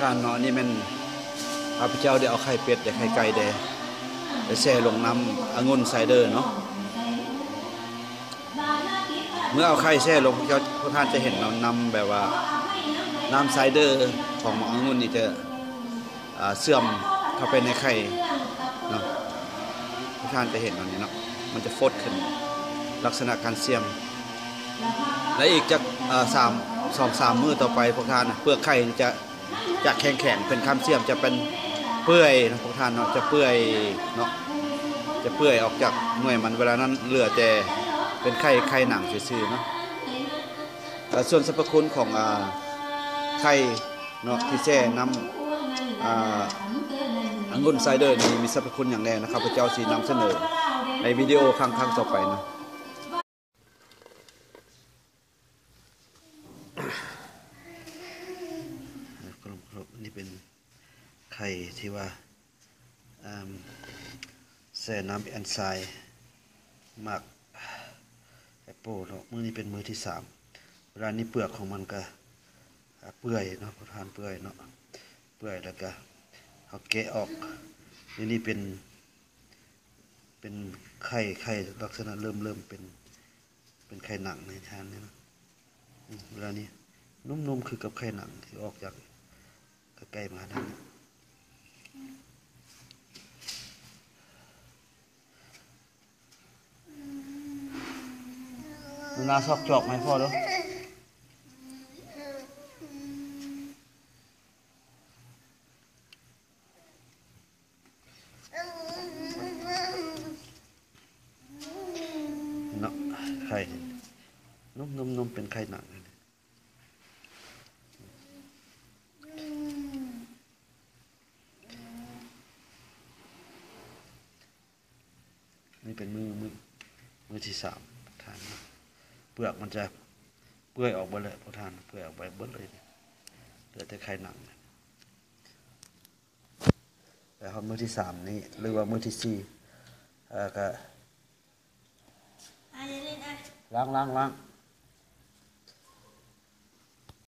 ทานเนาะนี่มันข้าพเจ้าได้เอาไข่เป็ดได้ไข่ไก่ได้แช่ลงน้ำองุ่นไซเดอร์เนาะเมื่อเอาไข่แช่ลงพวกท่านจะเห็นเรานำแบบว่าน้ำไซเดอร์ขององุ่นนี่จะเสื่อมเข้าไปในไข่เนาะพวกท่านจะเห็นตรงนี้เนาะมันจะฟดขึ้นลักษณะการเสื่อมและอีกจาก2-3 มื้อต่อไปพวกท่านเปลือกไข่จะแข็งเป็นคำเสื่อมจะเป็นเปื่อยนะพวกท่านเนาะจะเปื่อยเนาะจะเปื่อยออกจากหน่วยมันเวลานั้นเหลือแต่เป็นไข่หนังซื่อๆเนาะส่วนสรรพคุณของไข่เนาะที่แช่น้ำองุ่นไซเดอร์นี่มีสรรพคุณอย่างแรงนะครับพระเจ้าสีนำเสนอในวิดีโอครั้งต่อไปนะนี่เป็นไข่ที่ว่าแช่น้ำแอนไซม์หมักแอปเปิลเนาะมื้อนี้เป็นมื้อที่3เวลานี้เปลือกของมันก็เปื่อยเนาะทานเปื่อยเนาะเปื่อยแล้วก็เอาแกะออกนี่เป็นไข่ลักษณะเริ่มเป็นไข่หนังในทานนี่นะเวลานี้นุ่มๆคือกับไข่หนังที่ออกจากใกล้มาด้านนี้นาซอกจอกไหมพ่อเด้อเนาะไข่นุ่มเป็นไข่หนังนี่เป็นมือที่3ทานเปลือกมันจะเปื่อยออกหมดเลยพอทานเปื่อยออกไปหมดเลยเหลือแต่ไข่หนังแต่พอมือที่3นี้หรือว่ามือที่4ก็ล้าง